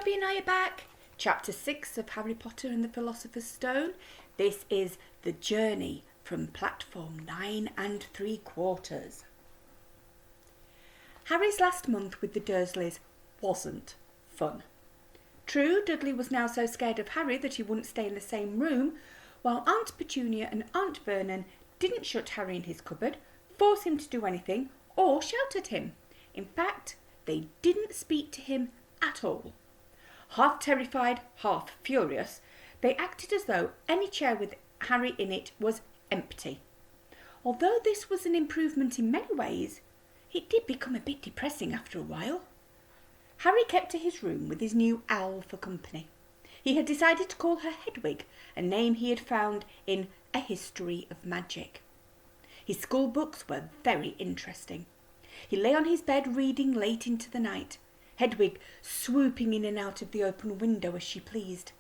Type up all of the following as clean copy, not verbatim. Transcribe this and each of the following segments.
Sophie and I are back. Chapter 6 of Harry Potter and the Philosopher's Stone. This is the journey from platform 9 3/4. Harry's last month with the Dursleys wasn't fun. True, Dudley was now so scared of Harry that he wouldn't stay in the same room, while Aunt Petunia and Aunt Vernon didn't shut Harry in his cupboard, force him to do anything, or shout at him. In fact, they didn't speak to him at all. Half terrified, half furious, they acted as though any chair with Harry in it was empty. Although this was an improvement in many ways, it did become a bit depressing after a while. Harry kept to his room with his new owl for company. He had decided to call her Hedwig, a name he had found in A History of Magic. His school books were very interesting. He lay on his bed reading late into the night, Hedwig swooping in and out of the open window as she pleased.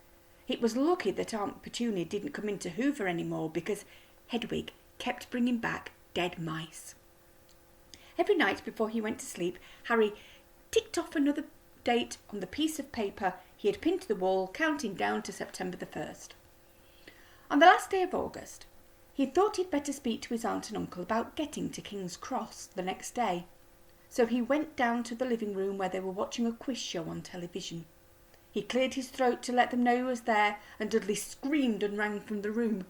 It was lucky that Aunt Petunia didn't come into Hoover anymore, because Hedwig kept bringing back dead mice. Every night before he went to sleep, Harry ticked off another date on the piece of paper he had pinned to the wall, counting down to September the 1st. On the last day of August, he thought he'd better speak to his aunt and uncle about getting to King's Cross the next day. So he went down to the living room where they were watching a quiz show on television. He cleared his throat to let them know he was there, and Dudley screamed and ran from the room.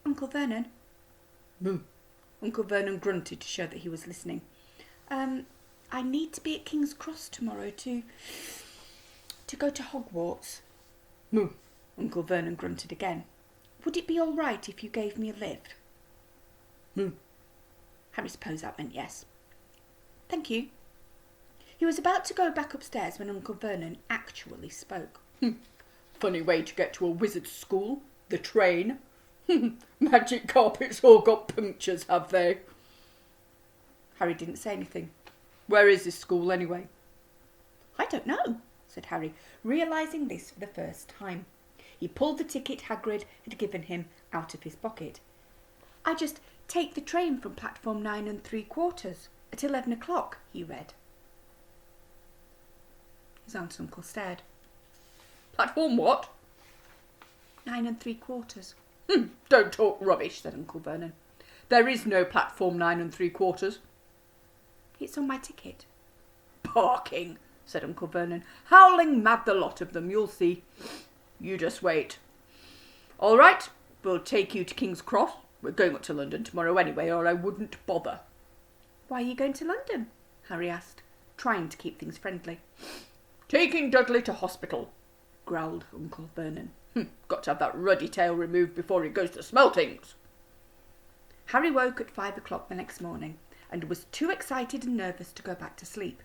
Uncle Vernon? Uncle Vernon grunted to show that he was listening. I need to be at King's Cross tomorrow to go to Hogwarts. Uncle Vernon grunted again. Would it be all right if you gave me a lift? Harry supposed that meant yes. Thank you. He was about to go back upstairs when Uncle Vernon actually spoke. Funny way to get to a wizard's school, the train. Magic carpets all got punctures, have they? Harry didn't say anything. Where is this school anyway? I don't know, said Harry, realising this for the first time. He pulled the ticket Hagrid had given him out of his pocket. I just take the train from platform 9 3/4 at 11 o'clock, he read. His aunt and uncle stared. Platform what? 9 3/4. Don't talk rubbish, said Uncle Vernon. There is no platform 9 3/4. It's on my ticket. Barking, said Uncle Vernon. Howling mad, the lot of them, you'll see. You just wait. All right, we'll take you to King's Cross. We're going up to London tomorrow anyway, or I wouldn't bother. Why are you going to London? Harry asked, trying to keep things friendly. Taking Dudley to hospital, growled Uncle Vernon. Got to have that ruddy tail removed before he goes to Smeltings. Harry woke at 5 o'clock the next morning and was too excited and nervous to go back to sleep.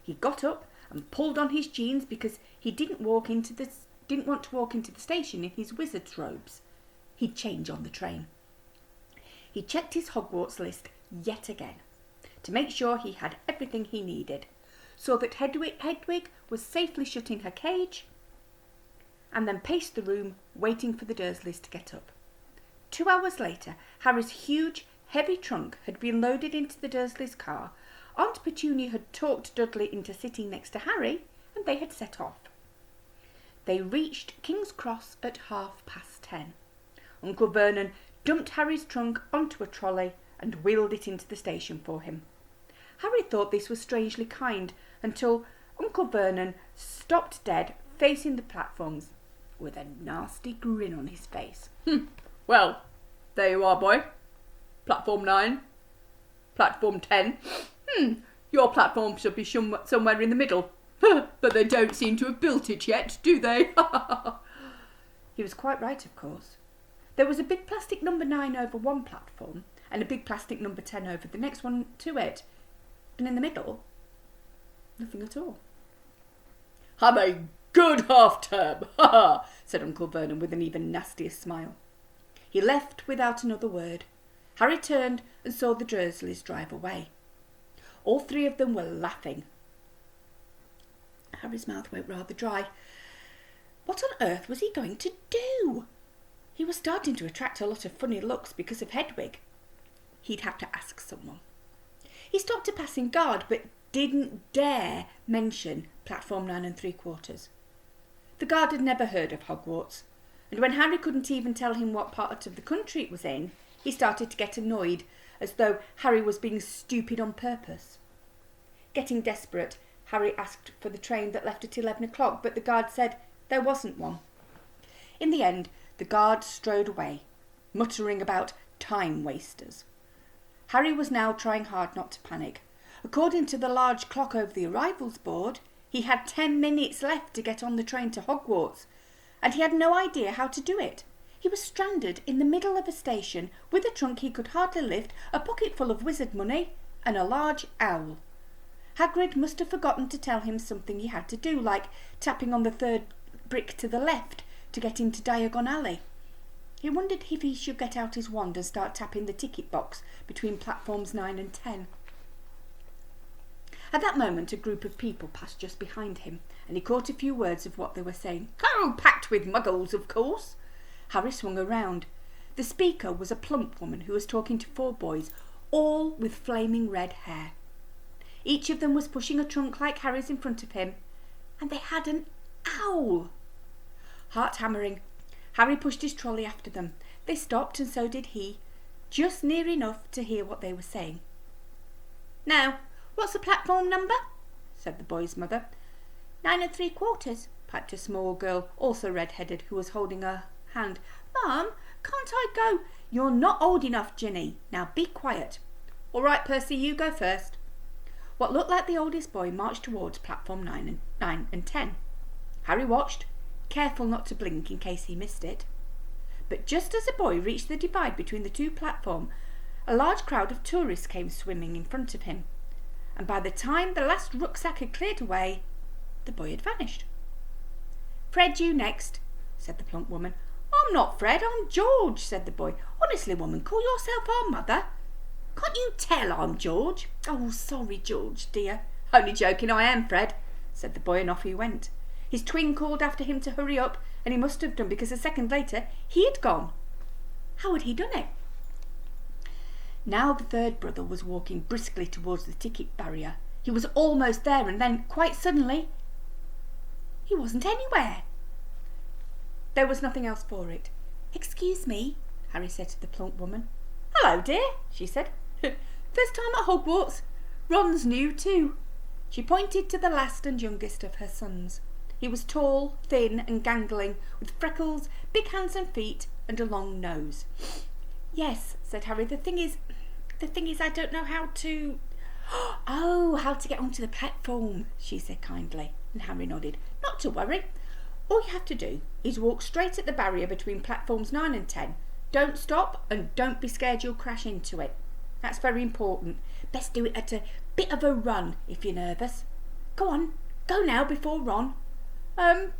He got up and pulled on his jeans because he didn't want to walk into the station in his wizard's robes. He'd change on the train. He checked his Hogwarts list yet again to make sure he had everything he needed, saw that Hedwig was safely shut in her cage, and then paced the room waiting for the Dursleys to get up. 2 hours later, Harry's huge, heavy trunk had been loaded into the Dursleys' car. Aunt Petunia had talked Dudley into sitting next to Harry, and they had set off. They reached King's Cross at 10:30. Uncle Vernon dumped Harry's trunk onto a trolley and wheeled it into the station for him. Harry thought this was strangely kind until Uncle Vernon stopped dead facing the platforms with a nasty grin on his face. Well, there you are, boy. Platform 9. Platform 10. Your platform should be somewhere in the middle. But they don't seem to have built it yet, do they? He was quite right, of course. There was a big plastic number 9 over one platform and a big plastic number 10 over the next one to it. And in the middle, nothing at all. Have a good half-term, said Uncle Vernon with an even nastier smile. He left without another word. Harry turned and saw the Dursleys drive away. All three of them were laughing. Harry's mouth went rather dry. What on earth was he going to do? He was starting to attract a lot of funny looks because of Hedwig. He'd have to ask someone. He stopped a passing guard, but didn't dare mention platform 9 3/4. The guard had never heard of Hogwarts, and when Harry couldn't even tell him what part of the country it was in, he started to get annoyed, as though Harry was being stupid on purpose. Getting desperate, Harry asked for the train that left at 11 o'clock, but the guard said there wasn't one. In the end, the guard strode away, muttering about time wasters. Harry was now trying hard not to panic. According to the large clock over the arrivals board, he had 10 minutes left to get on the train to Hogwarts, and he had no idea how to do it. He was stranded in the middle of a station with a trunk he could hardly lift, a pocket full of wizard money, and a large owl. Hagrid must have forgotten to tell him something he had to do, like tapping on the 3rd brick to the left to get into Diagon Alley. He wondered if he should get out his wand and start tapping the ticket box between platforms 9 and 10. At that moment, a group of people passed just behind him, and he caught a few words of what they were saying. "Oh, packed with muggles, of course." Harry swung around. The speaker was a plump woman who was talking to 4 boys, all with flaming red hair. Each of them was pushing a trunk like Harry's in front of him, and they had an owl. Heart hammering, Harry pushed his trolley after them. They stopped, and so did he, just near enough to hear what they were saying. "Now, what's the platform number?" said the boy's mother. 9 3/4, piped a small girl, also red-headed, who was holding her hand. "Mum, can't I go?" "You're not old enough, Ginny. Now be quiet." "All right, Percy, you go first." What looked like the oldest boy marched towards platform 9 and 10. Harry watched, careful not to blink in case he missed it. But just as the boy reached the divide between the 2 platforms, a large crowd of tourists came swimming in front of him, and by the time the last rucksack had cleared away, the boy had vanished. "Fred, you next," said the plump woman. "I'm not Fred, I'm George," said the boy. "Honestly, woman, call yourself our mother. Can't you tell I'm George?" "Oh, sorry, George, dear." "Only joking, I am Fred," said the boy, and off he went. His twin called after him to hurry up, and he must have done, because a second later he had gone. How had he done it? Now the 3rd brother was walking briskly towards the ticket barrier. He was almost there, and then, quite suddenly, he wasn't anywhere. There was nothing else for it. "Excuse me," Harry said to the plump woman. "Hello, dear," she said. "First time at Hogwarts. Ron's new too." She pointed to the last and youngest of her sons. He was tall, thin and gangling, with freckles, big hands and feet, and a long nose. "Yes," said Harry, the thing is I don't know how to..." "Oh, how to get onto the platform," she said kindly, and Harry nodded. "Not to worry. All you have to do is walk straight at the barrier between platforms 9 and 10. Don't stop, and don't be scared you'll crash into it. That's very important. Best do it at a bit of a run if you're nervous. Go on, go now before Ron." Okay,"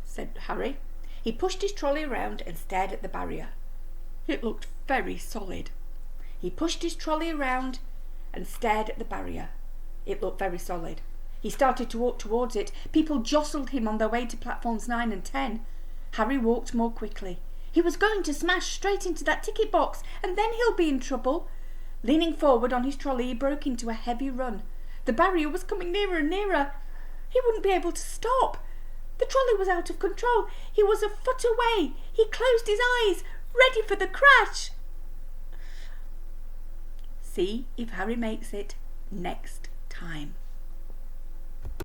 said Harry. He pushed his trolley around and stared at the barrier. It looked very solid. He pushed his trolley around and stared at the barrier. It looked very solid. He started to walk towards it. People jostled him on their way to platforms 9 and 10. Harry walked more quickly. He was going to smash straight into that ticket box, and then he'll be in trouble. Leaning forward on his trolley, he broke into a heavy run. The barrier was coming nearer and nearer. He wouldn't be able to stop. The trolley was out of control. He was a foot away. He closed his eyes, ready for the crash. See if Harry makes it next time.